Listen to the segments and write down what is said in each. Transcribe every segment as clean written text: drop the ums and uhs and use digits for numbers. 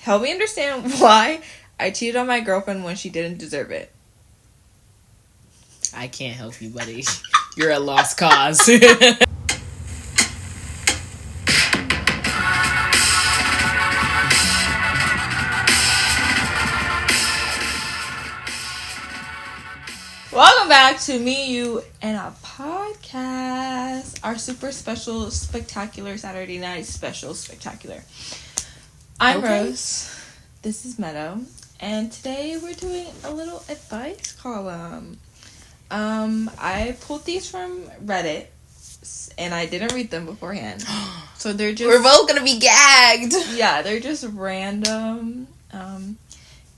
Help me understand why I cheated on my girlfriend when she didn't deserve it. I can't help you, buddy. You're a lost cause. Welcome back to Me, You, and a podcast. Our super special, spectacular Saturday night special spectacular. I'm Rose. This is Meadow. And today we're doing a little advice column. I pulled these from Reddit, and I didn't read them beforehand. So they're just... We're both gonna be gagged! Yeah, they're just random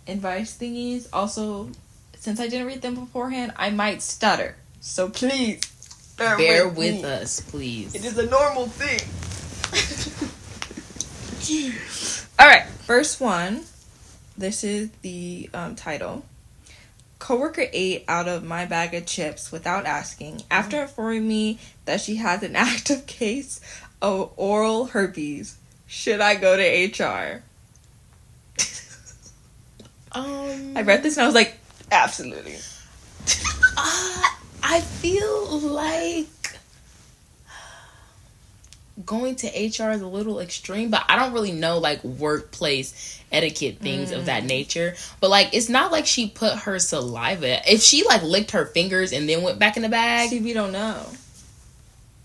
advice thingies. Also, since I didn't read them beforehand, I might stutter. So please, bear with us, please. It is a normal thing. Alright, first one. This is the title. Coworker ate out of my bag of chips without asking after informing me that she has an active case of oral herpes. Should I go to HR? I read this and I was like, absolutely. I feel like going to HR is a little extreme, but I don't really know like workplace etiquette things of that nature. But like, it's not like she put her saliva. If she like licked her fingers and then went back in the bag, See, we don't know.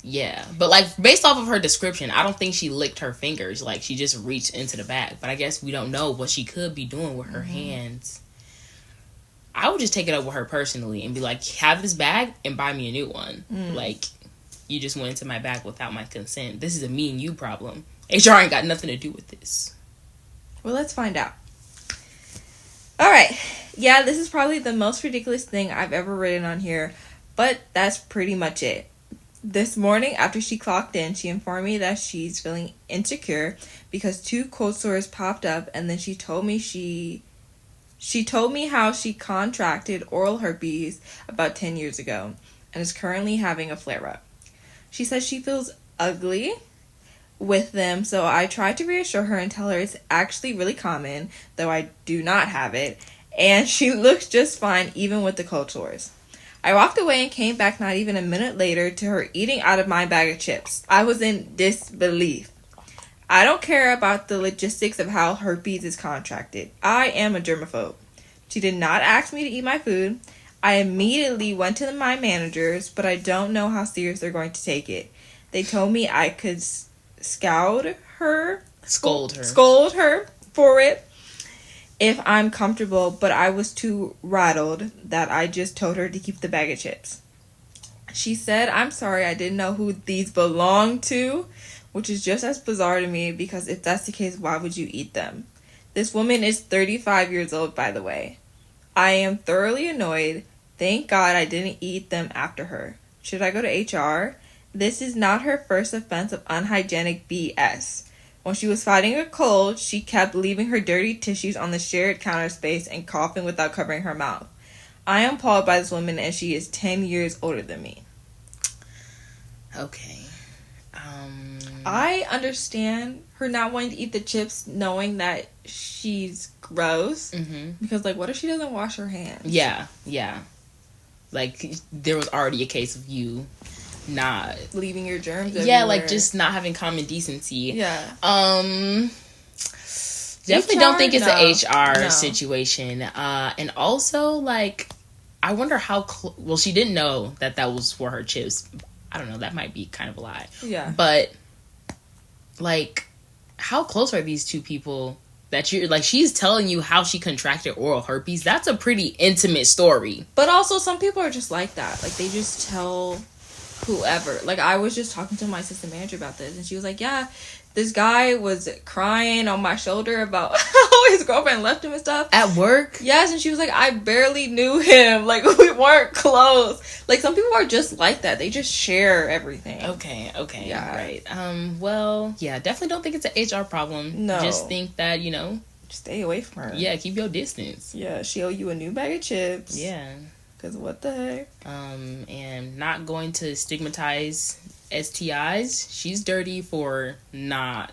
Yeah, but like based off of her description, I don't think she licked her fingers. Like she just reached into the bag. But I guess we don't know what she could be doing with her hands. I would just take it up with her personally and be like, have this bag and buy me a new one. Like, you just went into my bag without my consent. This is a me and you problem. HR ain't got nothing to do with this. Well, let's find out. Alright. Yeah, this is probably the most ridiculous thing I've ever written on here. But that's pretty much it. This morning, after she clocked in, she informed me that she's feeling insecure because 2 cold sores popped up, and then she told me how she contracted oral herpes about 10 years ago and is currently having a flare-up. She says she feels ugly with them, so I tried to reassure her and tell her it's actually really common, though I do not have it, and she looks just fine even with the cold sores. I walked away and came back not even a minute later to her eating out of my bag of chips. I was in disbelief. I don't care about the logistics of how herpes is contracted. I am a germaphobe. She did not ask me to eat my food. I immediately went to my managers, but I don't know how serious they're going to take it. They told me I could scold her for it if I'm comfortable, but I was too rattled that I just told her to keep the bag of chips. She said, I'm sorry, I didn't know who these belonged to, which is just as bizarre to me because if that's the case, why would you eat them? This woman is 35 years old, by the way. I am thoroughly annoyed. Thank God I didn't eat them after her. Should I go to HR? This is not her first offense of unhygienic BS. When she was fighting a cold, she kept leaving her dirty tissues on the shared counter space and coughing without covering her mouth. I am appalled by this woman, and she is 10 years older than me. Okay. I understand her not wanting to eat the chips knowing that she's gross. Because, like, what if she doesn't wash her hands? Yeah. Like, there was already a case of you not leaving your germs everywhere. Yeah, like just not having common decency. Yeah. Definitely don't think it's an HR situation. And also, like, I wonder how well, she didn't know that was for her chips. I don't know, that might be kind of a lie. Yeah. But like, how close are these 2 people that you're like, she's telling you how she contracted oral herpes? That's a pretty intimate story. But also, some people are just like that. Like, they just tell whoever. Like, I was just talking to my assistant manager about this, and she was like, yeah, this guy was crying on my shoulder about how his girlfriend left him and stuff. At work? Yes, and she was like, I barely knew him. Like, we weren't close. Like, some people are just like that. They just share everything. Okay. Yeah. Right. Well, yeah, definitely don't think it's an HR problem. No. Just think that, stay away from her. Yeah, keep your distance. Yeah, she owe you a new bag of chips. Yeah. Because what the heck? And not going to stigmatize STIs. She's dirty for not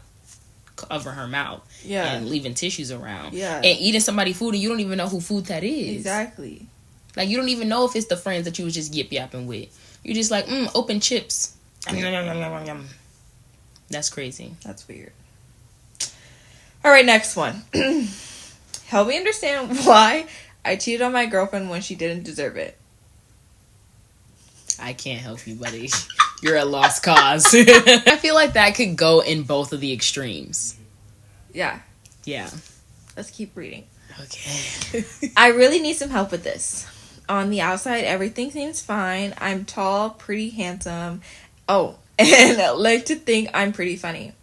covering her mouth. Yeah. And leaving tissues around. Yeah. And eating somebody's food and you don't even know who food that is. Exactly. Like, you don't even know if it's the friends that you was just yip-yapping with. You're just like, open chips. That's crazy. That's weird. All right, next one. Help me understand why I cheated on my girlfriend when she didn't deserve it. I can't help you, buddy. You're a lost cause. I feel like that could go in both of the extremes. Yeah. Yeah. Let's keep reading. Okay. I really need some help with this. On the outside, everything seems fine. I'm tall, pretty handsome. Oh, and I like to think I'm pretty funny.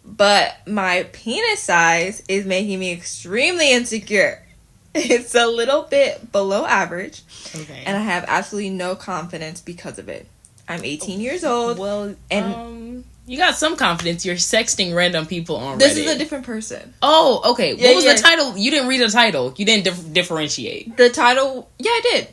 But my penis size is making me extremely insecure. It's a little bit below average. Okay. And I have absolutely no confidence because of it. I'm 18 years old. Well, and you got some confidence. You're sexting random people on Reddit. This is a different person. Oh, okay. Yeah, what was the title? You didn't read the title. You didn't differentiate. The title, yeah, I did.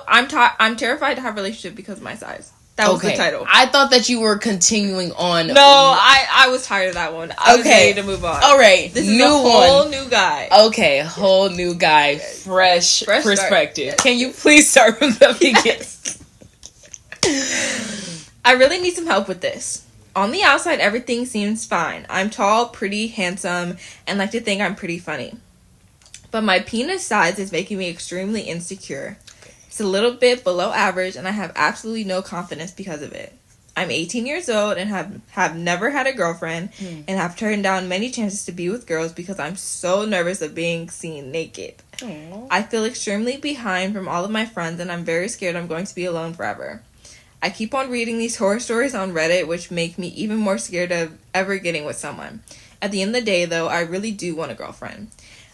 I'm terrified to have a relationship because of my size. That was the title. I thought that you were continuing on. No, I was tired of that one. I was ready to move on. All right. This is a whole new guy. Okay, whole new guy. Fresh perspective. Start. Can you please start from the beginning? I really need some help with this. On the outside, everything seems fine. I'm tall, pretty, handsome, and like to think I'm pretty funny. But my penis size is making me extremely insecure. It's a little bit below average, and I have absolutely no confidence because of it. I'm 18 years old and have never had a girlfriend and have turned down many chances to be with girls because I'm so nervous of being seen naked. Aww. I feel extremely behind from all of my friends, and I'm very scared I'm going to be alone forever. I keep on reading these horror stories on Reddit, which make me even more scared of ever getting with someone. At the end of the day, though, I really do want a girlfriend.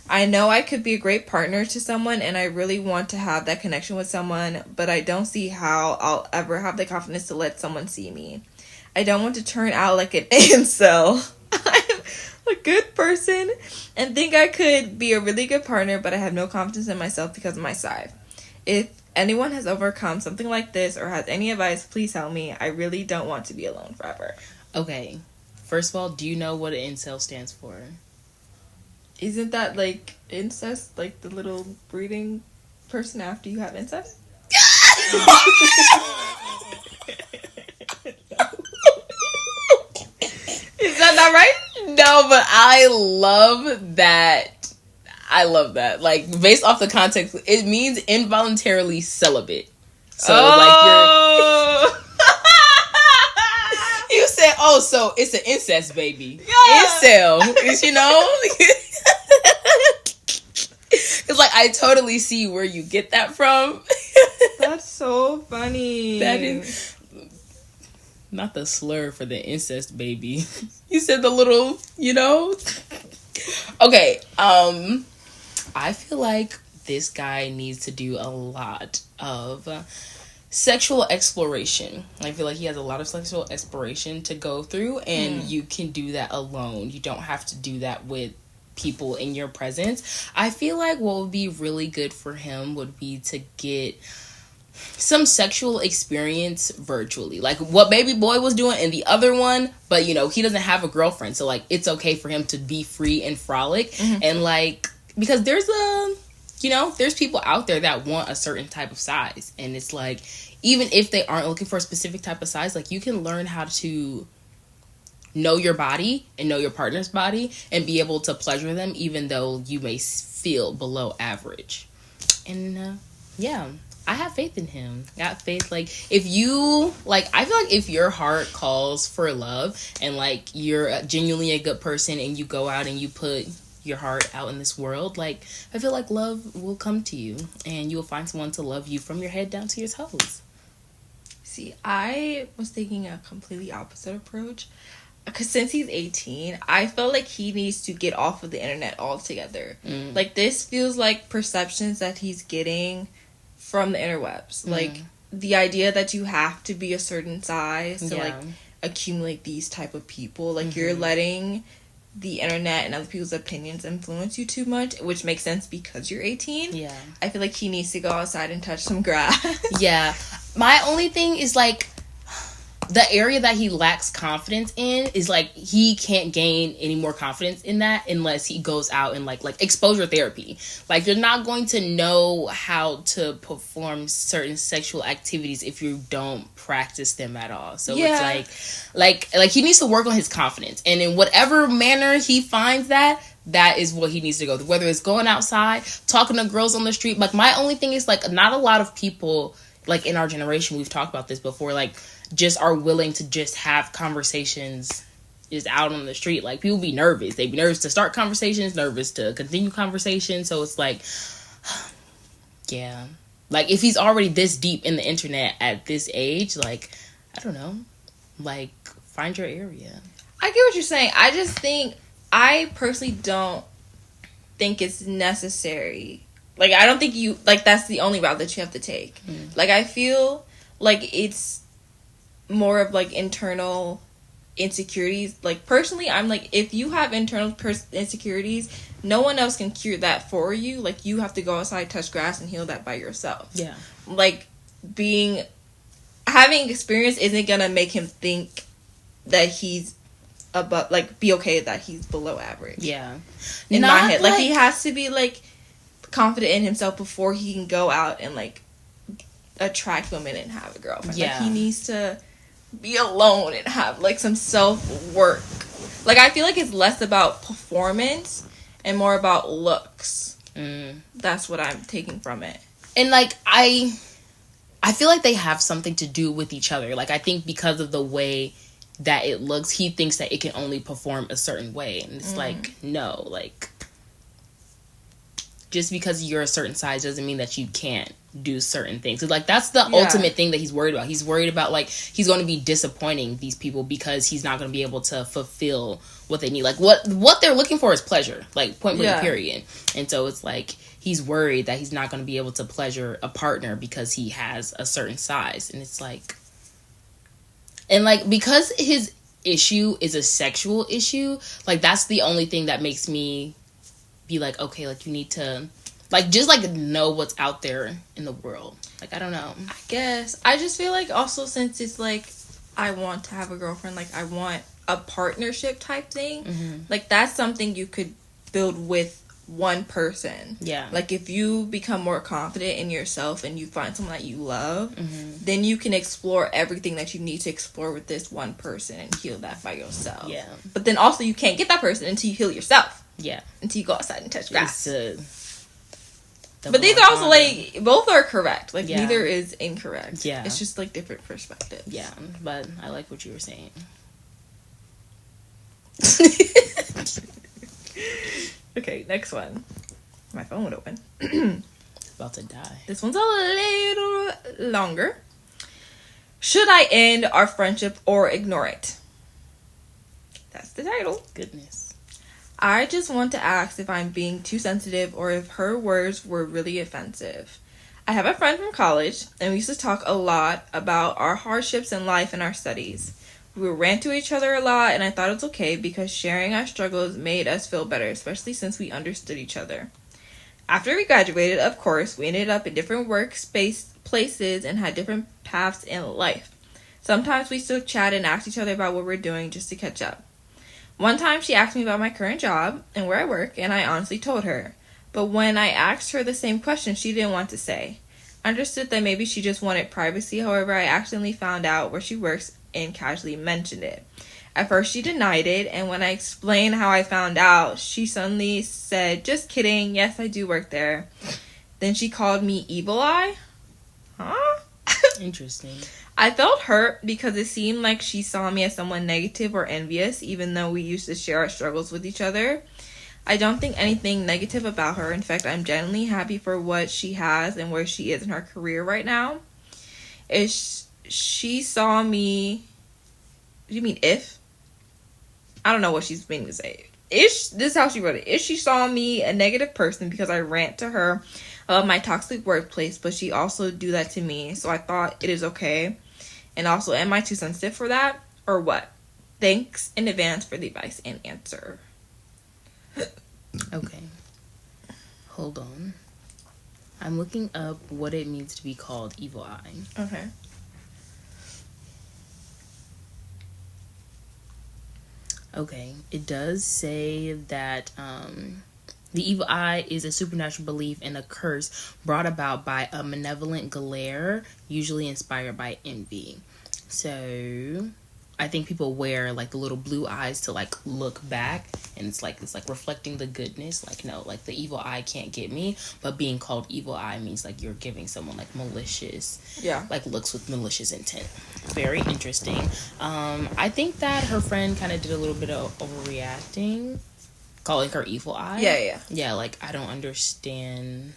I know I could be a great partner to someone, and I really want to have that connection with someone, but I don't see how I'll ever have the confidence to let someone see me. I don't want to turn out like an incel. I'm a good person and think I could be a really good partner, but I have no confidence in myself because of my size. If anyone has overcome something like this or has any advice, please tell me. I really don't want to be alone forever. Okay. First of all, do you know what an incel stands for? Isn't that like incest? Like the little breeding person after you have incest? Is that not right? No, but I love that. Like, based off the context, it means involuntarily celibate. So, like, you said, oh, so it's an incest baby. Yeah. Incel. You know? Because, like, I totally see where you get that from. That's so funny. That is not the slur for the incest baby. You said the little, you know? Okay, I feel like this guy needs to do a lot of sexual exploration. I feel like he has a lot of sexual exploration to go through, and you can do that alone. You don't have to do that with people in your presence. I feel like what would be really good for him would be to get some sexual experience virtually, like what Baby Boy was doing in the other one, but you know, he doesn't have a girlfriend, so like it's okay for him to be free and frolic. And like, because there's there's people out there that want a certain type of size, and it's like, even if they aren't looking for a specific type of size, like you can learn how to know your body and know your partner's body and be able to pleasure them even though you may feel below average. And I have faith in him. Got faith. Like, if you, like, I feel like if your heart calls for love and, like, you're genuinely a good person and you go out and you put your heart out in this world, like, I feel like love will come to you and you will find someone to love you from your head down to your toes. See, I was taking a completely opposite approach. Because since he's 18, I feel like he needs to get off of the internet altogether. Like, this feels like perceptions that he's getting from the interwebs. Like, the idea that you have to be a certain size to, like, accumulate these type of people. Like, you're letting the internet and other people's opinions influence you too much, which makes sense because you're 18. Yeah. I feel like he needs to go outside and touch some grass. Yeah. My only thing is, like, the area that he lacks confidence in is like he can't gain any more confidence in that unless he goes out and like exposure therapy. Like you're not going to know how to perform certain sexual activities if you don't practice them at all. So it's like he needs to work on his confidence, and in whatever manner he finds that is what he needs to go through. Whether it's going outside, talking to girls on the street. Like my only thing is like not a lot of people like in our generation, we've talked about this before, like just are willing to just have conversations just out on the street. Like people be nervous. They be nervous to start conversations, nervous to continue conversations. So it's like, yeah. Like if he's already this deep in the internet at this age, like, I don't know, like find your area. I get what you're saying. I just think, I personally don't think it's necessary. Like, I don't think you, like, that's the only route that you have to take. Like, I feel like it's more of, like, internal insecurities. Like, personally, I'm like, if you have internal insecurities, no one else can cure that for you. Like, you have to go outside, touch grass, and heal that by yourself. Yeah. Like, having experience isn't gonna make him think that he's above, like, be okay that he's below average. Yeah. In my head. Like, he has to be, like, confident in himself before he can go out and like attract women and have a girlfriend. Yeah. Like he needs to be alone and have like some self-work. Like I feel like it's less about performance and more about looks. That's what I'm taking from it. And like I feel like they have something to do with each other. Like I think because of the way that it looks, he thinks that it can only perform a certain way, and it's like, no, like just because you're a certain size doesn't mean that you can't do certain things. So, like, that's the ultimate thing that he's worried about. He's worried about, like, he's going to be disappointing these people because he's not going to be able to fulfill what they need. Like, what they're looking for is pleasure. Like, point blank, period. And so it's like, he's worried that he's not going to be able to pleasure a partner because he has a certain size. And it's like... And, like, because his issue is a sexual issue, like, that's the only thing that makes me... be like, okay, like you need to like just like know what's out there in the world. Like I don't know. I guess I just feel like also since it's like I want to have a girlfriend, like I want a partnership type thing. Like that's something you could build with one person. Yeah. Like if you become more confident in yourself and you find someone that you love, then you can explore everything that you need to explore with this one person and heal that by yourself. Yeah. But then also you can't get that person until you heal yourself. Yeah. Until you go outside and touch grass. But these are also, like, both are correct. Like, neither is incorrect. Yeah. It's just, like, different perspectives. Yeah, but I like what you were saying. Okay, next one. My phone would open. About to die. This one's a little longer. Should I end our friendship or ignore it? That's the title. Goodness. I just want to ask if I'm being too sensitive or if her words were really offensive. I have a friend from college, and we used to talk a lot about our hardships in life and our studies. We would rant to each other a lot, and I thought it was okay because sharing our struggles made us feel better, especially since we understood each other. After we graduated, of course, we ended up in different places and had different paths in life. Sometimes we still chat and ask each other about what we're doing just to catch up. One time she asked me about my current job and where I work, and I honestly told her. But when I asked her the same question, she didn't want to say. I understood that maybe she just wanted privacy. However, I accidentally found out where she works and casually mentioned it. At first, she denied it, and when I explained how I found out, she suddenly said, "Just kidding, yes, I do work there." Then she called me Evil Eye. Huh? Interesting. I felt hurt because it seemed like she saw me as someone negative or envious, even though we used to share our struggles with each other. I don't think anything negative about her. In fact, I'm genuinely happy for what she has and where she is in her career right now. If she saw me... You mean if? I don't know what she's meaning to say. This is how she wrote it. If she saw me a negative person because I rant to her about my toxic workplace, but she also do that to me, so I thought it is okay. And also, am I too sensitive for that? Or what? Thanks in advance for the advice and answer. Okay. Hold on. I'm looking up what it means to be called Evil Eye. Okay. Okay, it does say that the evil eye is a supernatural belief and a curse brought about by a malevolent glare, usually inspired by envy. So I think people wear like the little blue eyes to like look back, and it's like reflecting the goodness. Like, no, like the evil eye can't get me, but being called evil eye means like you're giving someone like malicious, like looks with malicious intent. Very interesting. I think that her friend kind of did a little bit of overreacting, calling her evil eye. Yeah, like I don't understand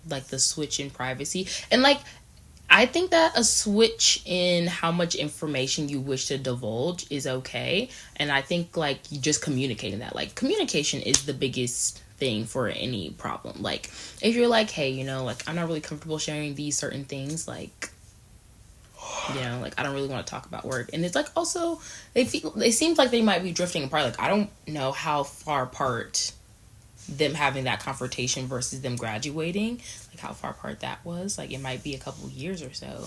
like the switch in privacy, and like I think that a switch in how much information you wish to divulge is okay. And I think like you just communicating that, like communication is the biggest thing for any problem. Like if you're like, hey, you know, like I'm not really comfortable sharing these certain things, like, you know, like I don't really want to talk about work. And it's like also it seems like they might be drifting apart. Like I don't know how far apart them having that confrontation versus them graduating, like how far apart that was. Like it might be a couple years or so,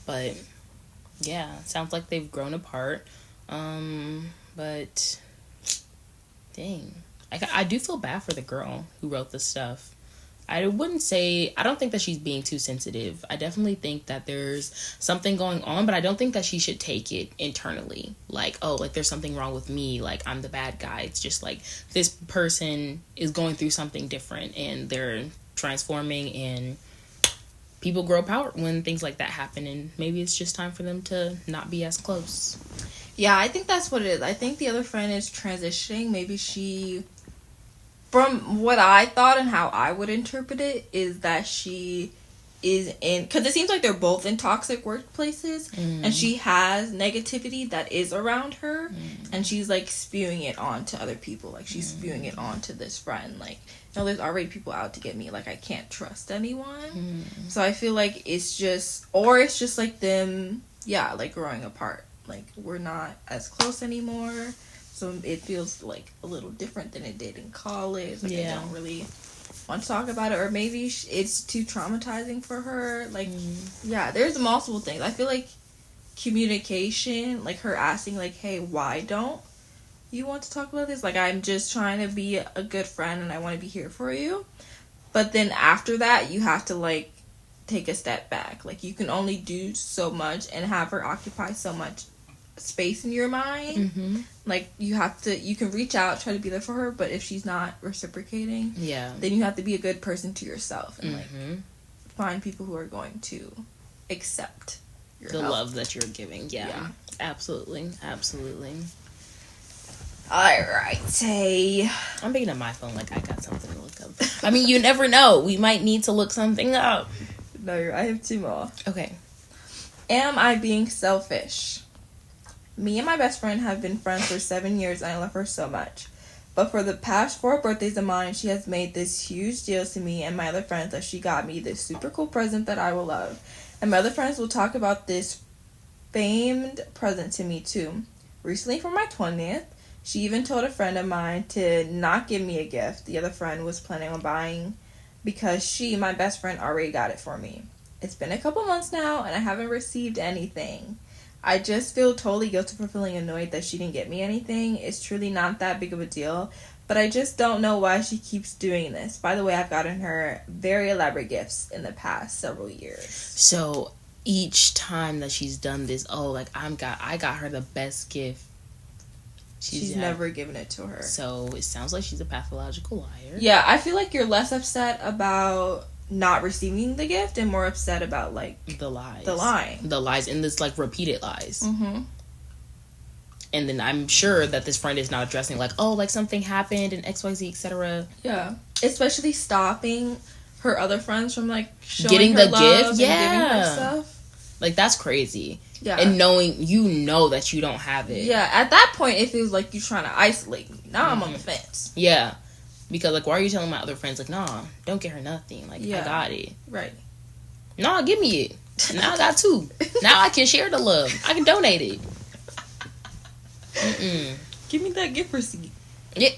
but yeah, sounds like they've grown apart. But dang, I do feel bad for the girl who wrote the stuff. I don't think that she's being too sensitive. I definitely think that there's something going on, but I don't think that she should take it internally. Like, oh, like there's something wrong with me, like I'm the bad guy. It's just like this person is going through something different and they're transforming, and people grow apart when things like that happen, and maybe it's just time for them to not be as close. Yeah, I think that's what it is. I think the other friend is transitioning. Maybe she... From what I thought and how I would interpret it is that she is in... Because it seems like they're both in toxic workplaces. And she has negativity that is around her. And she's, like, spewing it onto other people. Like, she's spewing it onto this friend. Like, no, there's already people out to get me. Like, I can't trust anyone. So I feel like it's just... Or it's just, like, them, yeah, like, growing apart. Like, we're not as close anymore. So it feels like a little different than it did in college. Like, I don't really want to talk about it. Or maybe it's too traumatizing for her. Like, yeah, there's multiple things. I feel like communication, like her asking, like, hey, why don't you want to talk about this? Like, I'm just trying to be a good friend and I want to be here for you. But then after that, you have to, like, take a step back. Like, you can only do so much and have her occupy so much space in your mind. Like, you can reach out, try to be there for her, but if she's not reciprocating, then you have to be a good person to yourself and like find people who are going to accept the help. Love that you're giving. Absolutely. Alright, say I'm picking up my phone like I got something to look up. I mean, you never know, we might need to look something up. No, I have two more. Okay. Am I being selfish? Me and my best friend have been friends for 7 years and I love her so much. But for the past 4 birthdays of mine, she has made this huge deal to me and my other friends that she got me this super cool present that I will love. And my other friends will talk about this famed present to me too. Recently for my 20th, she even told a friend of mine to not give me a gift the other friend was planning on buying because she, my best friend, already got it for me. It's been a couple months now and I haven't received anything. I just feel totally guilty for feeling annoyed that she didn't get me anything. It's truly not that big of a deal, but I just don't know why she keeps doing this. By the way, I've gotten her very elaborate gifts in the past several years. So each time that she's done this, I got her the best gift. She's never given it to her. So it sounds like she's a pathological liar. Yeah, I feel like you're less upset about not receiving the gift and more upset about like the lies and this like repeated lies. And then I'm sure that this friend is not addressing like, oh, like something happened and XYZ, etc. Yeah, especially stopping her other friends from like showing getting her the love gift, and giving her stuff. Like that's crazy. Yeah, and knowing that you don't have it. Yeah, at that point it feels like you're trying to isolate me. Now I'm on the fence. Yeah. Because, like, why are you telling my other friends, like, nah, don't get her nothing. Like, I got it. Right. Nah, give me it. Now I got 2. Now I can share the love. I can donate it. Give me that gift receipt. Yeah.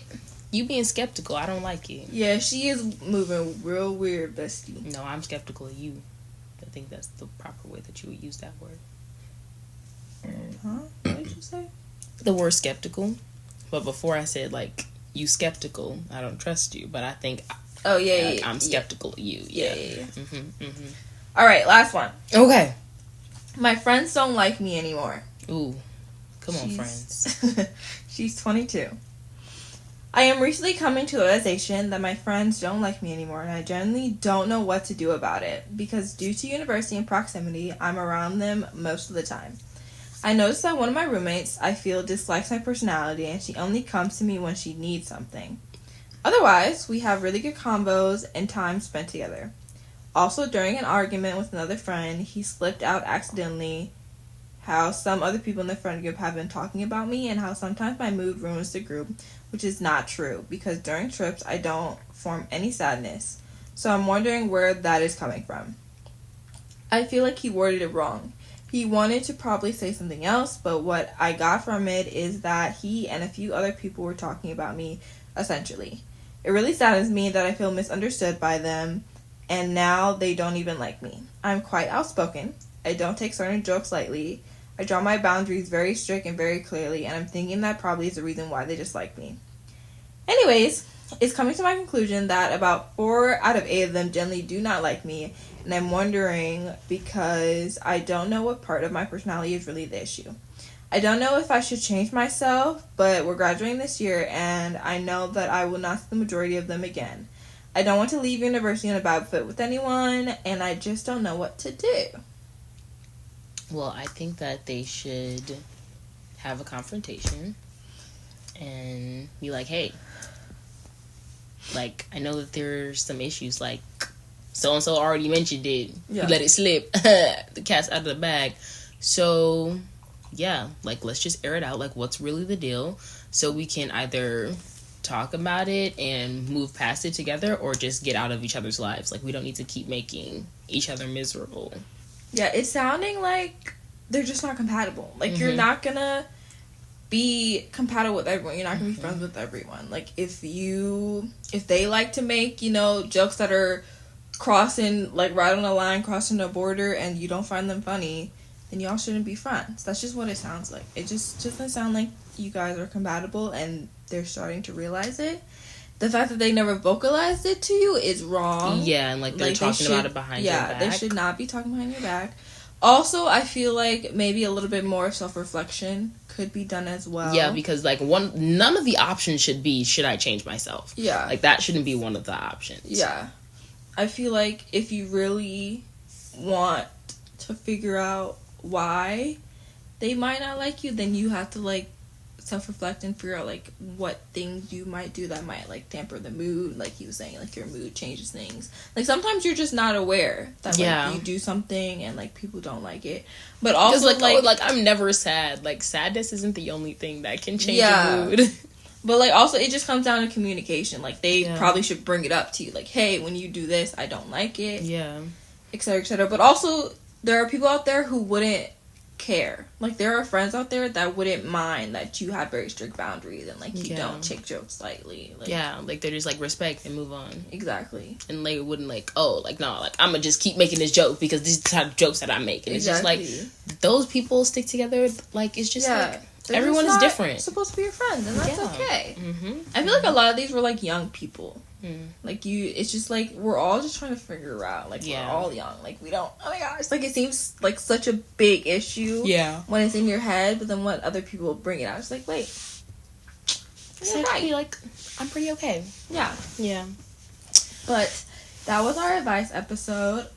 You being skeptical, I don't like it. Yeah, she is moving real weird, bestie. No, I'm skeptical of you. I think that's the proper way that you would use that word. Huh? What did you say? the word skeptical, but before I said, like, you skeptical, I don't trust you, but I think I'm skeptical of you. Yeah. All right, last one. Okay. My friends don't like me anymore. Ooh. Come on, friends. She's 22. I am recently coming to the realization that my friends don't like me anymore, and I generally don't know what to do about it, because due to university and proximity, I'm around them most of the time. I noticed that one of my roommates, I feel, dislikes my personality, and she only comes to me when she needs something. Otherwise, we have really good combos and time spent together. Also, during an argument with another friend, he slipped out accidentally how some other people in the friend group have been talking about me, and how sometimes my mood ruins the group, which is not true, because during trips I don't form any sadness. So I'm wondering where that is coming from. I feel like he worded it wrong. He wanted to probably say something else, but what I got from it is that he and a few other people were talking about me, essentially. It really saddens me that I feel misunderstood by them, and now they don't even like me. I'm quite outspoken. I don't take certain jokes lightly. I draw my boundaries very strict and very clearly, and I'm thinking that probably is the reason why they dislike me. Anyways, it's coming to my conclusion that about 4 out of 8 of them generally do not like me, and I'm wondering because I don't know what part of my personality is really the issue. I don't know if I should change myself, but we're graduating this year, and I know that I will not see the majority of them again. I don't want to leave university on a bad foot with anyone, and I just don't know what to do. Well, I think that they should have a confrontation and be like, hey, like, I know that there's some issues, like, so-and-so already mentioned it. Yeah. You let it slip. The cat's out of the bag. So, yeah, like, let's just air it out. Like, what's really the deal? So we can either talk about it and move past it together, or just get out of each other's lives. Like, we don't need to keep making each other miserable. Yeah, it's sounding like they're just not compatible. Like, you're not gonna be compatible with everyone. You're not gonna be friends with everyone. Like, if they like to make, jokes that are crossing, like, right on the line, crossing the border, and you don't find them funny, then y'all shouldn't be friends. That's just what it sounds like. It just doesn't sound like you guys are compatible, and they're starting to realize it. The fact that they never vocalized it to you is wrong. Yeah, and, like, they're talking about it behind your back. Yeah, they should not be talking behind your back. Also, I feel like maybe a little bit more self-reflection could be done as well. Yeah, because, like, none of the options should be, should I change myself? Yeah. Like, that shouldn't be one of the options. Yeah. I feel like if you really want to figure out why they might not like you, then you have to, like, self-reflect and figure out, like, what things you might do that might, like, tamper the mood. Like he was saying, like, your mood changes things. Like, sometimes you're just not aware that, like, you do something and, like, people don't like it. But also, like, I'm never sad. Like, sadness isn't the only thing that can change your mood. But, like, also, it just comes down to communication. Like, they probably should bring it up to you. Like, hey, when you do this, I don't like it. Yeah. Et cetera, et cetera. But also, there are people out there who wouldn't care. Like, there are friends out there that wouldn't mind that you have very strict boundaries and, like, you don't take jokes lightly. Like, like, they're just, like, respect and move on. Exactly. And they wouldn't, like, no, like, I'm gonna just keep making this joke because this is the type of jokes that I make. And it's just, like, those people stick together, like, it's just, like, everyone is different. Supposed to be your friend, and that's okay. I feel like a lot of these were, like, young people. Like, it's just, like, we're all just trying to figure out, like, we're all young. Like, we don't, oh my gosh, like, it seems like such a big issue when it's in your head, but then when other people bring it out, it's like, wait, you're right. Like, I'm pretty okay. Yeah. But that was our advice episode.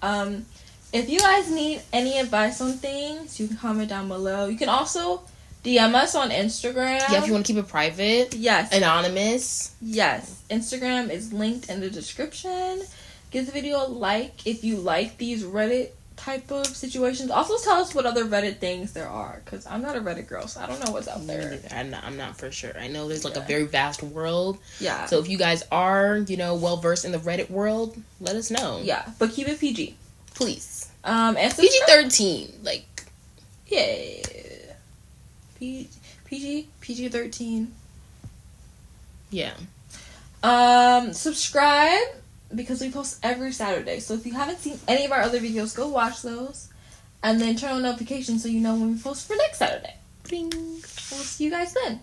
If you guys need any advice on things, you can comment down below. You can also DM us on Instagram. Yeah, if you want to keep it private. Yes. Anonymous. Yes. Instagram is linked in the description. Give the video a like if you like these Reddit type of situations. Also tell us what other Reddit things there are, because I'm not a Reddit girl, so I don't know what's out there. I'm not for sure. I know there's, like, a very vast world. Yeah. So if you guys are, well-versed in the Reddit world, let us know. Yeah, but keep it PG. Please. And PG-13. Like. Yeah. PG-13. Yeah. Subscribe, because we post every Saturday. So if you haven't seen any of our other videos, go watch those. And then turn on notifications so you know when we post for next Saturday. Bring. We'll see you guys then.